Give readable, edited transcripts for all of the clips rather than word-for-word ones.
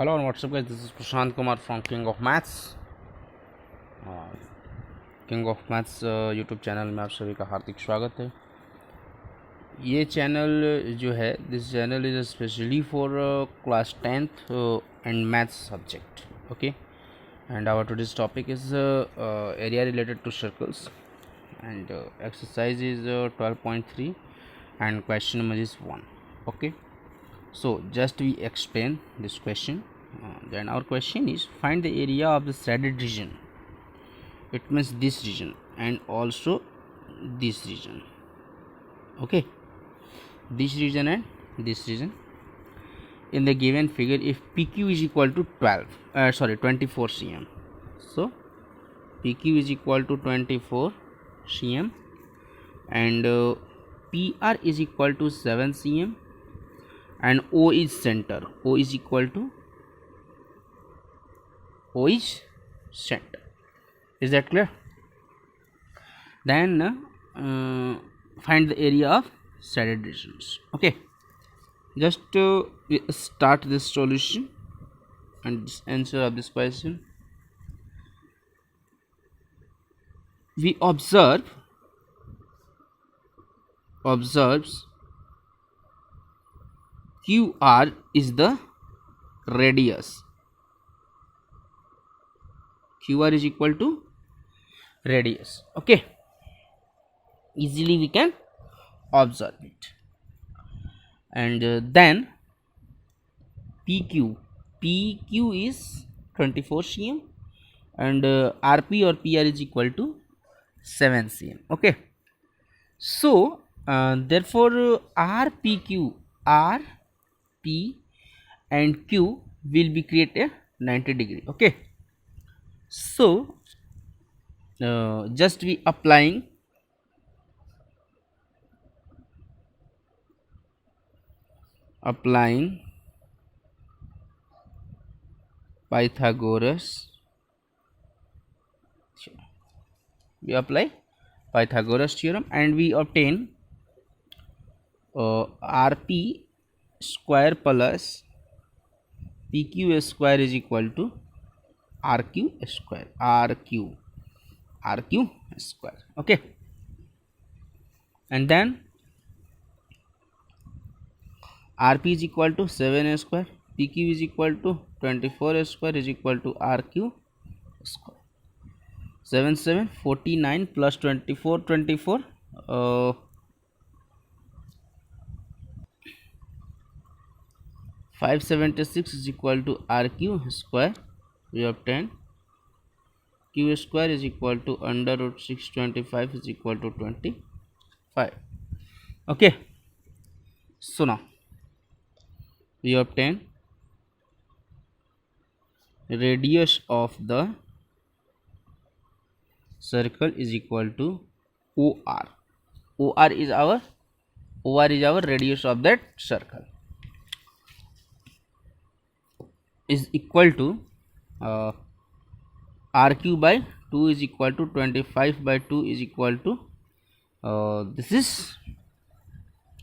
Hello and what's up guys, this is Prashant Kumar from King of Maths. King of maths YouTube channel में आप सभी का हार्दिक स्वागत है। ये चैनल जो है, this channel is specially for class 10th and maths subject, okay. And our today's topic is area related to circles and exercise is 12.3 and question number is 1, okay. So just we explain this question. Then our question is, find the area of the shaded region. It means this region and also this region, okay, this region and this region. In the given figure, if PQ is equal to 24 cm, so PQ is equal to 24 cm and PR is equal to 7 cm and O is center. O is equal to O is center. Is that clear? Then find the area of shaded regions. Okay, just we start this solution and this answer of this question. We observes QR is the radius. QR is equal to radius, okay. Easily we can observe it. And then PQ is 24 cm and RP or PR is equal to 7 cm, okay. So therefore RP and Q will be create a 90 degree, okay. So just we applying Pythagoras, we apply Pythagoras theorem and we obtain RP square plus PQ square is equal to RQ square, RQ square, okay. And then RP is equal to 7 square, PQ is equal to 24 square is equal to RQ square. 7 7 49 plus 24 576 is equal to RQ square. We obtain Q square is equal to under root 625 is equal to 25, okay. So now we obtain radius of the circle is equal to OR. OR is our radius of that circle is equal to RQ by 2 is equal to 25 by 2 is equal to this is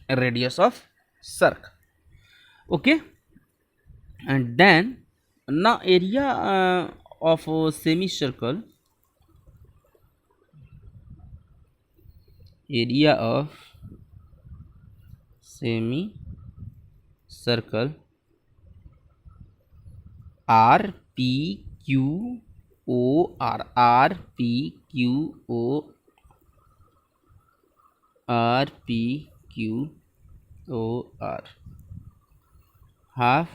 a radius of circle, okay. And then now area of semicircle, area of semicircle RPQOR half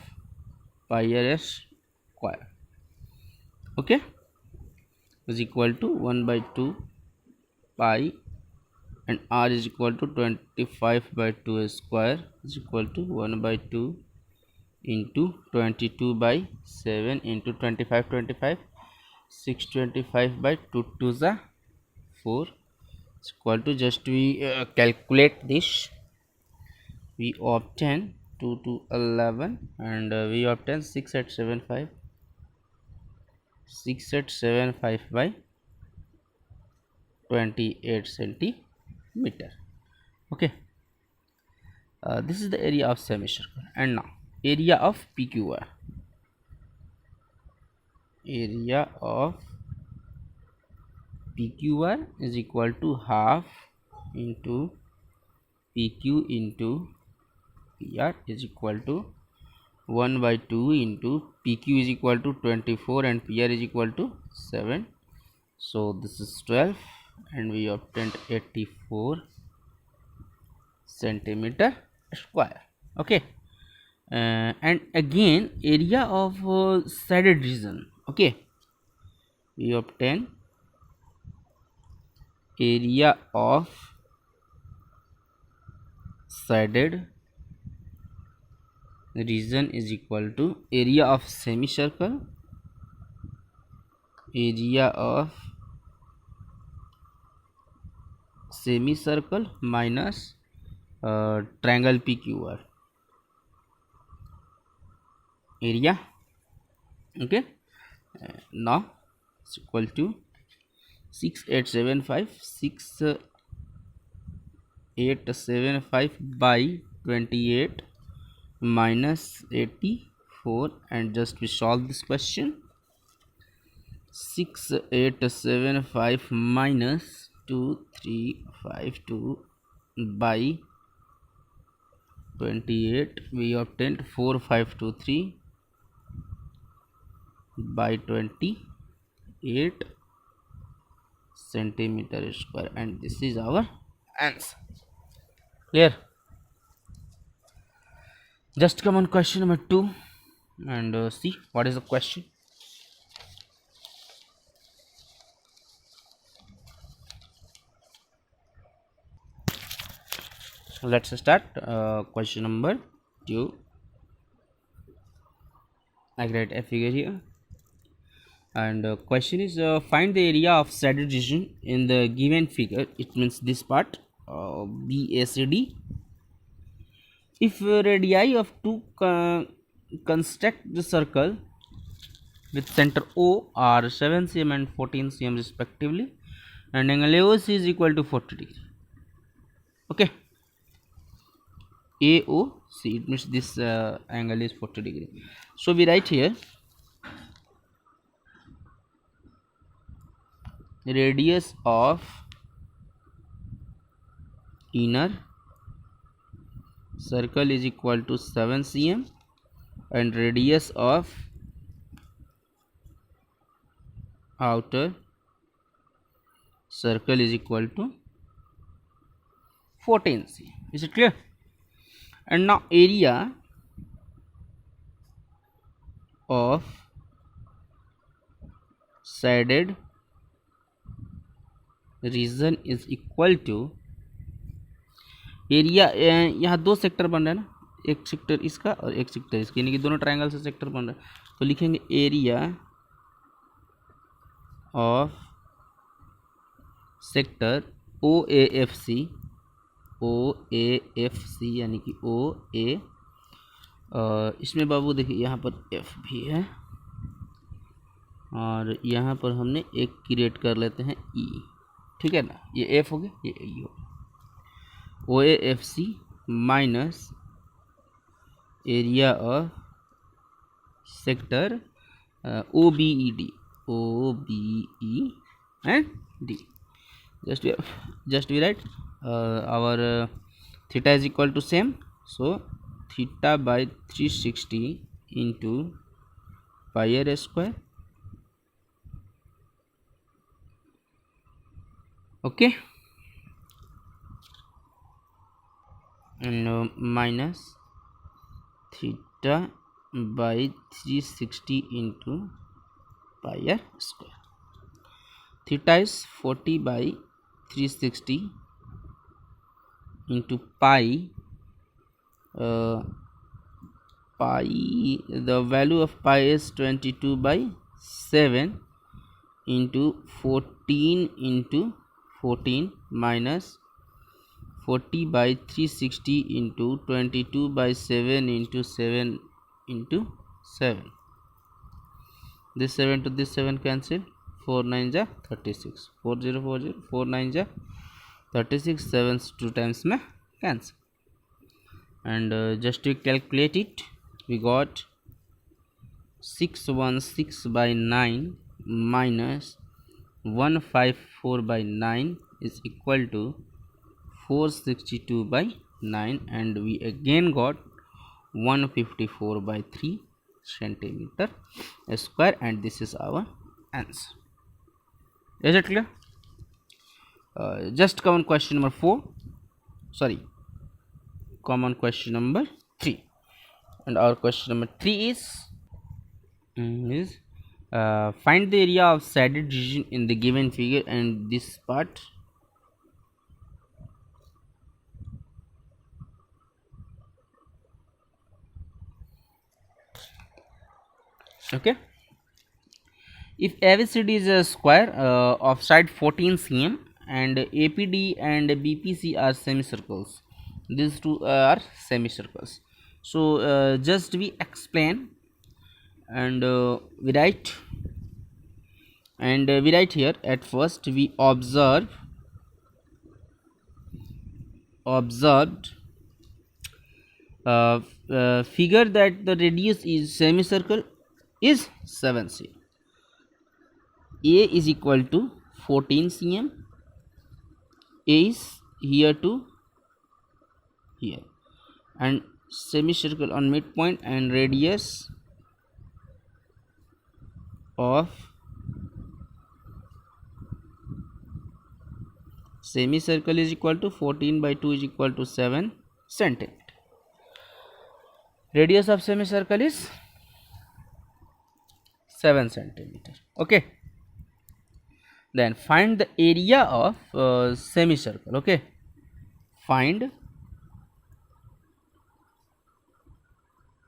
pi r square, okay, is equal to 1 by 2 pi and r is equal to 25 by 2 square is equal to 1 by 2 into 22 by 7 into 25 625 by 2 to the 4 is equal to, just we calculate this, we obtain 2 to 11 and we obtain 6 at 75 by 28 centimeter, okay. This is the area of semicircle. And now area of PQR, area of PQR is equal to half into PQ into PR is equal to 1 by 2 into PQ is equal to 24 and PR is equal to 7. So this is 12 and we obtained 84 centimeter square. Okay. And again area of shaded region. Okay, we obtain area of shaded region is equal to area of semicircle, area of semicircle minus triangle PQR area. Okay, now it's equal to 6875 by 28 minus 84, and just we solve this question. 6875 minus 2352 by 28, we obtained 4523 by 28 centimeter square, and this is our answer. Clear? Just come on question number 2 and see what is the question. Let's start question number 2. I create a figure here, and question is find the area of shaded region in the given figure. It means this part BACD. If radii of two construct the circle with center O are 7 cm and 14 cm respectively, and angle AOC is equal to 40 degree. Okay, AOC, it means this angle is 40 degree. So we write here radius of inner circle is equal to 7 cm and radius of outer circle is equal to 14 cm. Is it clear? And now area of shaded region is equal to area, यहाँ दो sector बन रहा है ना, एक sector इसका और एक सेक्टर इसका, यानी कि दोनों ट्रायंगल से सेक्टर बन रहा है. तो लिखेंगे एरिया ऑफ सेक्टर OAFC, यानी कि OA, इसमें बाबू देखिए यहाँ पर F भी है और यहाँ पर हमने एक क्रिएट कर लेते हैं E. ठीक है ना, ये F हो गया, ये E हो गया. OAFC minus area of sector OBED and D. Just we write our theta is equal to same, so theta by 360 into pi r square. Okay, and minus theta by 360 into pi r square. Theta is 40 by 360 into pi. The value of pi is 22 by 7 into 14 into 14 minus 40 by 360 into 22 by 7 into 7 into 7. This 7 to this 7 cancel. 4 9 ja 36. 4 0 4 0. 4 9 ja 36. 7 2 times में cancel. And just to calculate it, we got 616 by 9 minus 154 by 9 is equal to 462 by 9, and we again got 154 by 3 centimeter square, and this is our answer. Is it clear? Just common question number 4, sorry, common question number 3, and our question number 3 is find the area of shaded region in the given figure, and this part okay. If ABCD is a square of side 14 cm and APD and BPC are semicircles, these two are semicircles. So just we explain, and we write here. At first we observed figure that the radius is semicircle is 7 cm. A is equal to 14 cm. A is here to here, and semicircle on midpoint, and radius of semicircle is equal to 14 by 2 is equal to 7 centimeter. Radius of semicircle is 7 centimeter. Okay. Then find the area of semicircle. Okay. Find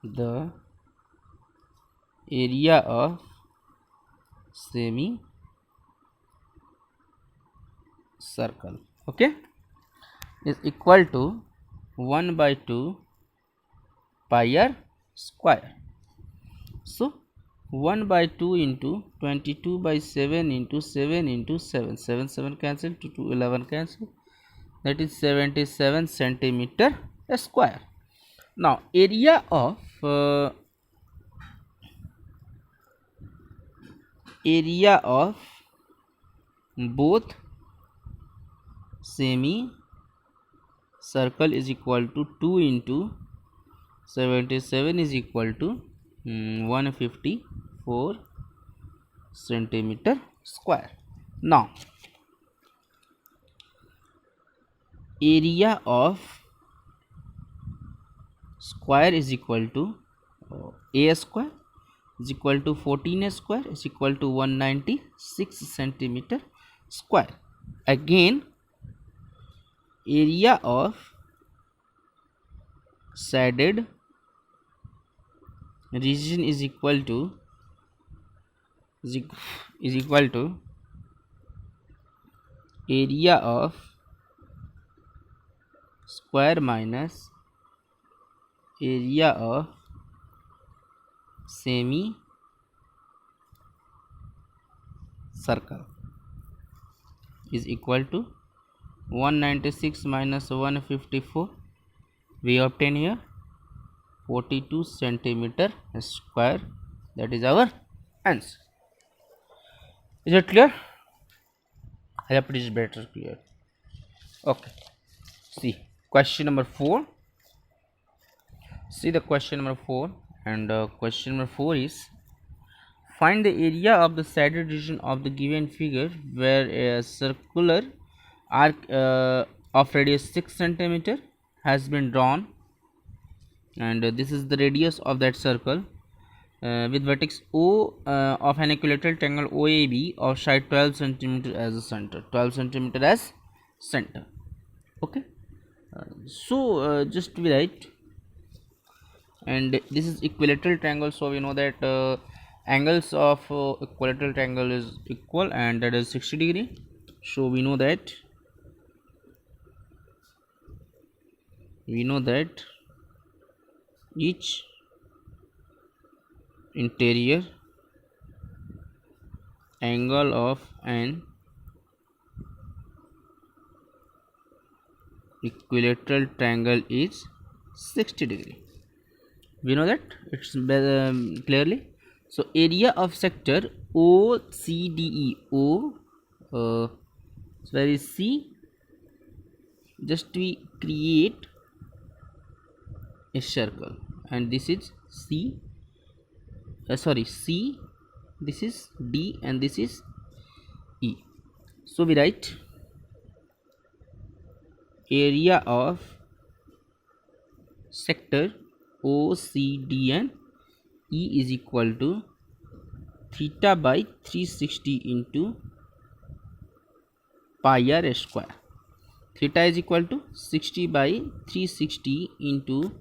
the area of semicircle. Okay. Is equal to 1 by 2 pi r square. So 1 by 2 into 22 by 7 into 7 into 7, 7 cancel, 2 11 cancel, that is 77 centimeter square. Now area of both semi circle is equal to 2 into 77 is equal to 154 centimeter square. Now area of square is equal to a square is equal to 14 square is equal to 196 centimeter square. Again area of shaded region is equal to area of square minus area of semi circle is equal to 196 minus 154. We obtain here 42 centimeter square. That is our answer. Is it clear? I hope it is better clear. Okay. See question number 4. See the question number 4, and question number 4 is find the area of the shaded region of the given figure where a circular arc of radius 6 centimeter has been drawn, and this is the radius of that circle with vertex O of an equilateral triangle OAB of side 12 centimeter as a center, 12 centimeter as center. Okay. So just we write, and this is equilateral triangle, so we know that angles of equilateral triangle is equal, and that is 60 degree. So we know that each interior angle of an equilateral triangle is 60 degree. We know that it's clearly. So area of sector OCDE, where is C? Just we create a circle, and this is C, C, this is D, and this is E. So we write area of sector OCD and E is equal to theta by 360 into pi r square. Theta is equal to 60 by 360 into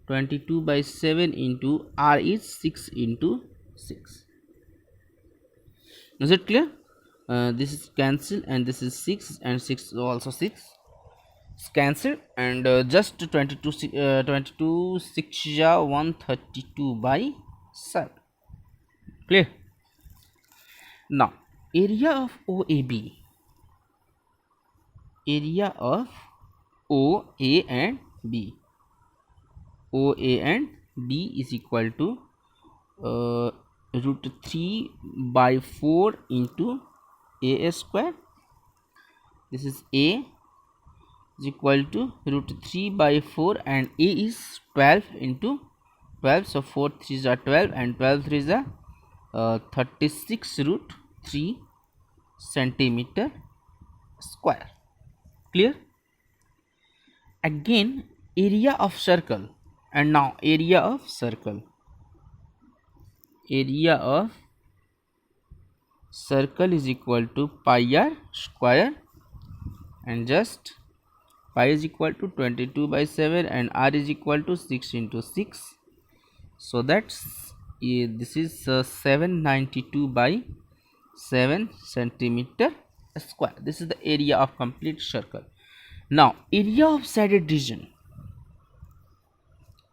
22 by 7 into r is 6 into 6. Is it clear? This is cancel, and this is 6, and 6 is also 6. It's cancelled, and just 22 6 ja 132 by 7. Clear? Now area of OAB, area of OA and B, OA and B is equal to root 3 by 4 into A square. This is A is equal to root 3 by 4, and A is 12 into 12, so 4 3s are 12, and 12 3s are 36 root 3 centimeter square. Clear? Again area of circle, and now area of circle, area of circle is equal to pi r square, and just pi is equal to 22 by 7, and r is equal to 6 into 6, so that's this is 792 by 7 centimeter square. This is the area of complete circle. Now area of shaded region,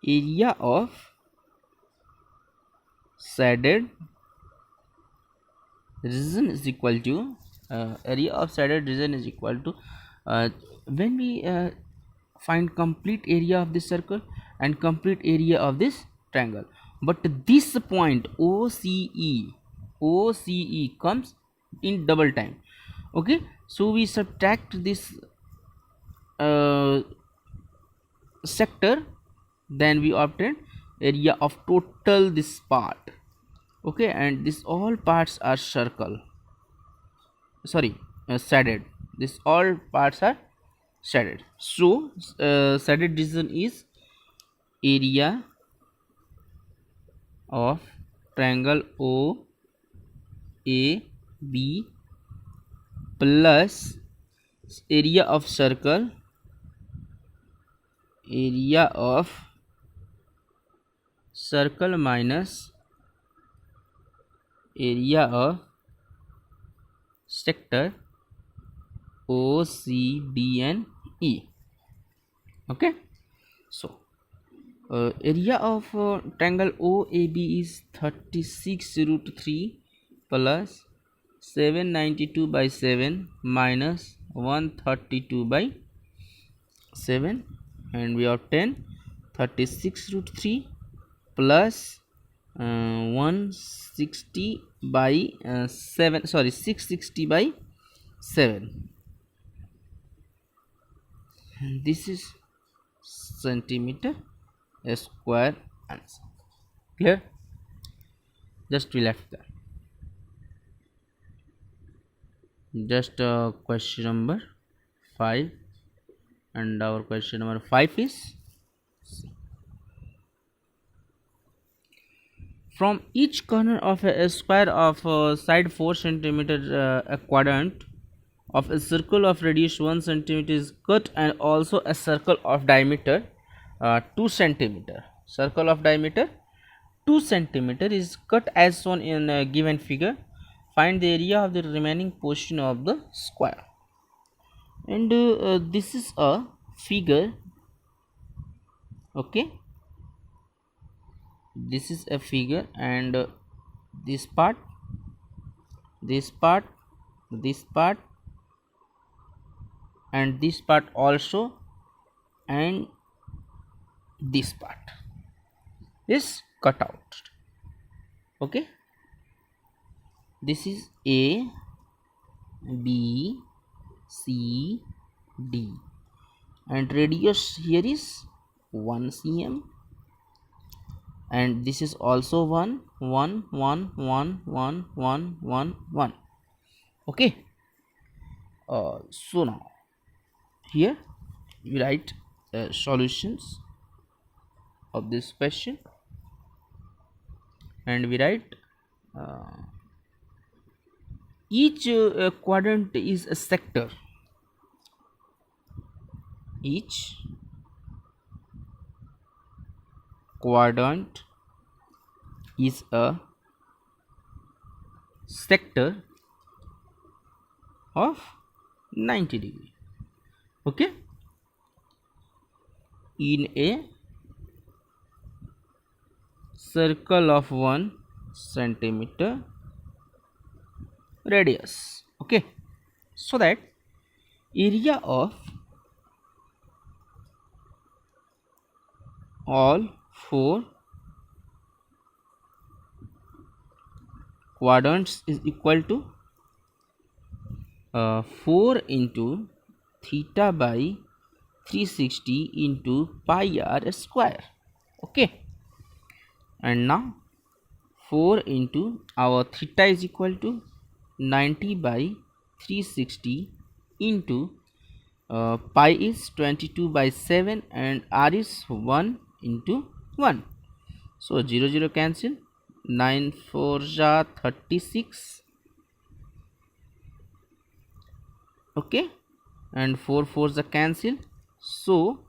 area of shaded region is equal to area of shaded region is equal to when we find complete area of this circle and complete area of this triangle, but this point OCE comes in double time. Okay, so we subtract this sector, then we obtain area of total this part. Okay, and this all parts are circle, sorry, shaded. This all parts are shaded. So shaded region is area of triangle OAB plus area of circle, area of circle minus area of sector OCD and E. Okay, so area of triangle OAB is 36 root 3 plus 792 by 7 minus 132 by 7, and we obtain 36 root 3 plus 160 by 7, sorry, 660 by 7. This is centimeter square answer. Clear? Just we left that. Just question number 5, and our question number 5 is from each corner of a square of side 4 centimeter a quadrant of a circle of radius 1 centimeter is cut, and also a circle of diameter 2 centimeter. Circle of diameter 2 centimeter is cut as shown in a given figure. Find the area of the remaining portion of the square. And this is a figure. Okay, this is a figure, and this part, this part, this part, and this part also, and this part is cut out. Okay, This is A, B, C, D, and radius here is 1 cm, and this is also 1 1 1 1 1 1 1 1. Okay, so now here we write solutions of this question, and we write each quadrant is a sector. Each quadrant is a sector of 90 degree. Okay, in a circle of 1 centimeter radius. Okay, so that area of all 4 quadrants is equal to 4 into theta by 360 into pi r square. Okay, and now 4 into our theta is equal to 90 by 360 into pi is 22 by 7 and r is 1 into 1. So 0 0 cancel, 9 4 ja 36. Okay, and 4 4 the cancel, so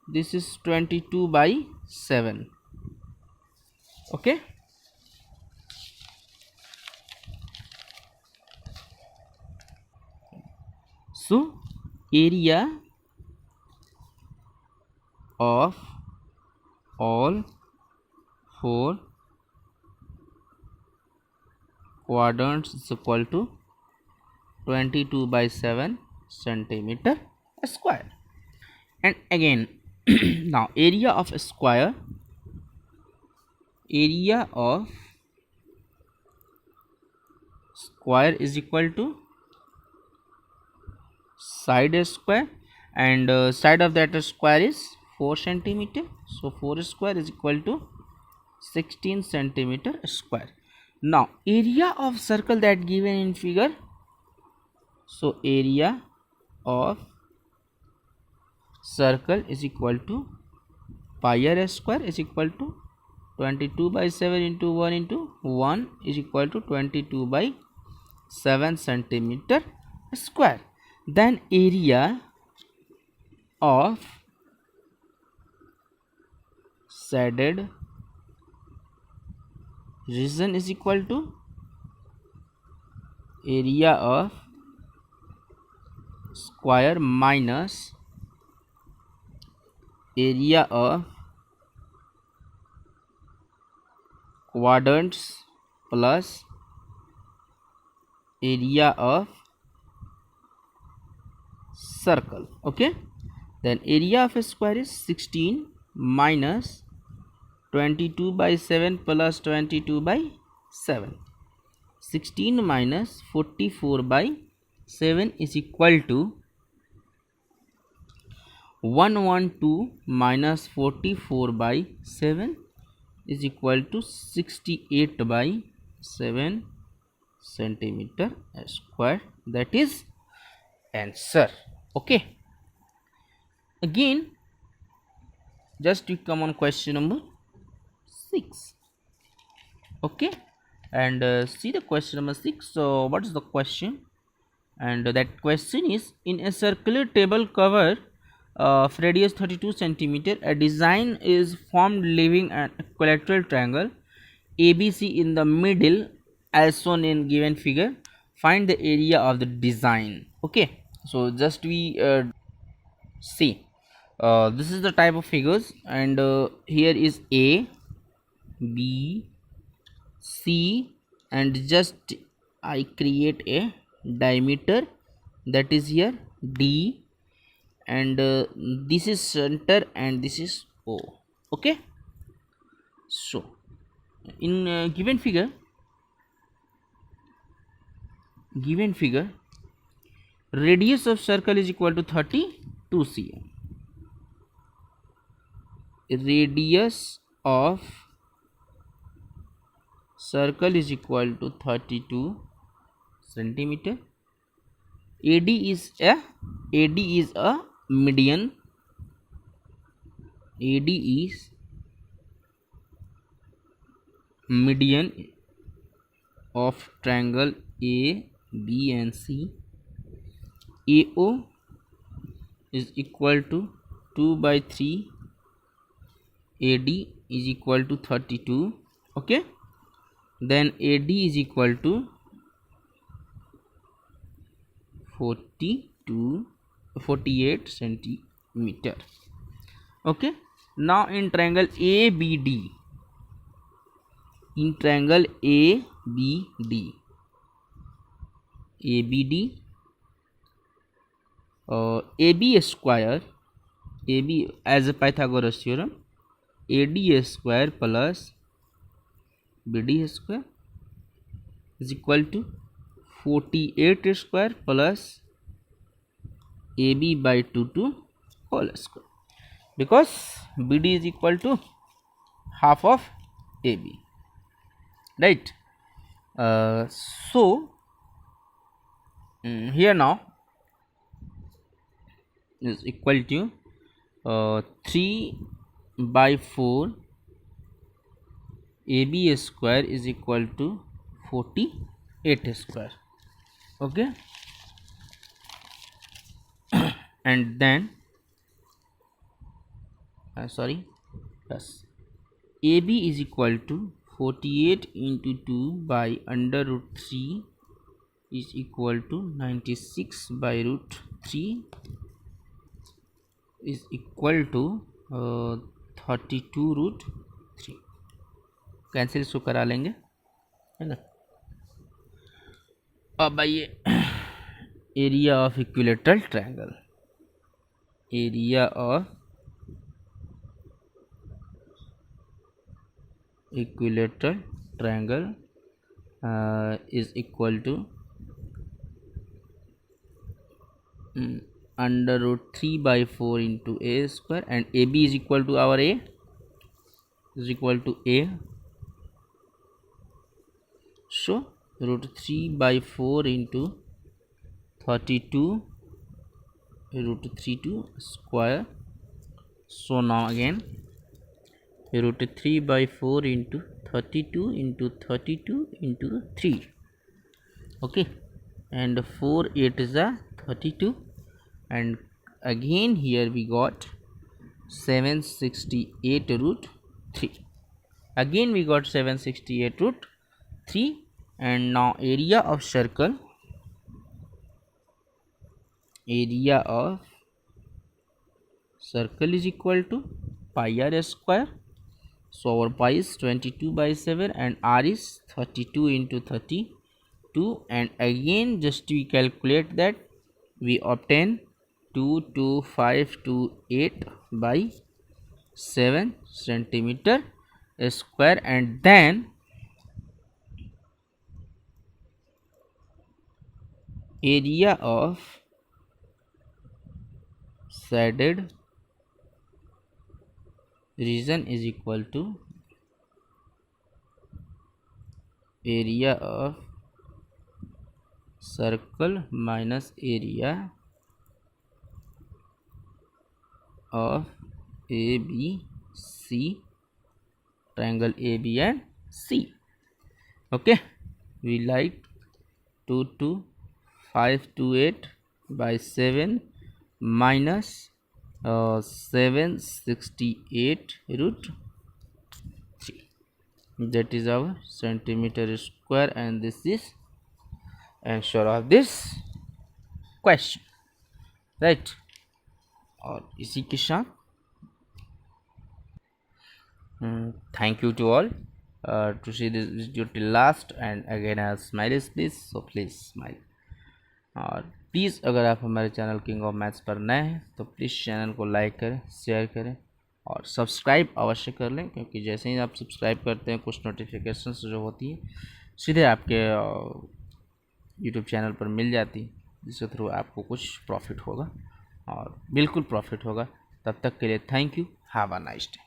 this is 22 by 7. Okay, so area of all 4 quadrants is equal to 22 by 7 centimeter square. And again now area of a square, area of square is equal to side square, and side of that square is 4 centimeter, so 4 square is equal to 16 centimeter square. Now area of circle that given in figure, so area of circle is equal to pi r square is equal to 22 by 7 into 1 into 1 is equal to 22 by 7 centimeter square. Then area of shaded region is equal to area of square minus area of quadrants plus area of circle. Okay, then area of a square is 16 minus 22 by 7 plus 22 by 7. 16 minus 44 by 7 is equal to 112 minus 44 by 7 is equal to 68 by 7 centimeter square. That is answer. Okay, again just we come on question number 6. Okay, and see the question number 6. So what is the question? And that question is, in a circular table cover of radius 32 centimeter, a design is formed leaving an equilateral triangle ABC in the middle as shown in given figure. Find the area of the design. Okay, so just we see this is the type of figures, and here is A, B, C, and just I create a diameter, that is here D, and this is center and this is O. Okay, so in given figure given figure, radius of circle is equal to 32 cm. Radius of circle is equal to 32 centimeter. AD is a median. AD is median of triangle A, B and C. AO is equal to 2 by 3. AD is equal to 32. Okay, then AD is equal to 48 centimeter. Okay, now in triangle ABD, AB square, AB as a Pythagoras theorem, AD square plus BD square is equal to 48 square plus AB by 2 to whole square, because BD is equal to half of AB, right? So here now is equal to 3 by 4 AB square is equal to 48 square. Okay, and then AB is equal to 48 into 2 by under root 3 is equal to 96 by root 3 is equal to 32 root 3. Cancel इसको करा लेंगे, है ना. अब आइए area of equilateral triangle. Area of equilateral triangle is equal to under root 3 by 4 into A square, and AB is equal to our A is equal to A. So root 3 by 4 into 32 root 3 to square. So now again root 3 by 4 into 32 into 32 into 3. Okay, and 4 8 is a 32, and again here we got 768 root 3. Again we got 768 root 3. And now area of circle, area of circle is equal to pi r square. So our pi is 22 by 7 and r is 32 into 32, and again just we calculate that, we obtain 22528 by 7 centimeter square, and then area of shaded region is equal to area of circle minus area of ABC, triangle AB and C. Okay, we like 22528 by 7 minus 768 root 3, that is our centimeter square, and this is answer of this question, right? और इसी के साथ thank you to all to see this video till last, and again as smile is please, so please smile. और please अगर आप हमारे channel king of maths पर नए हैं तो प्लीज़ चैनल को लाइक करें, शेयर करें और सब्सक्राइब अवश्य कर लें, क्योंकि जैसे ही आप सब्सक्राइब करते हैं कुछ नोटिफिकेशंस जो होती हैं सीधे आपके यूट्यूब चैनल पर मिल जाती, जिसके थ्रू आपको कुछ प्रॉफिट होगा और बिल्कुल प्रॉफिट होगा। तब तक के लिए thank you, have a nice day.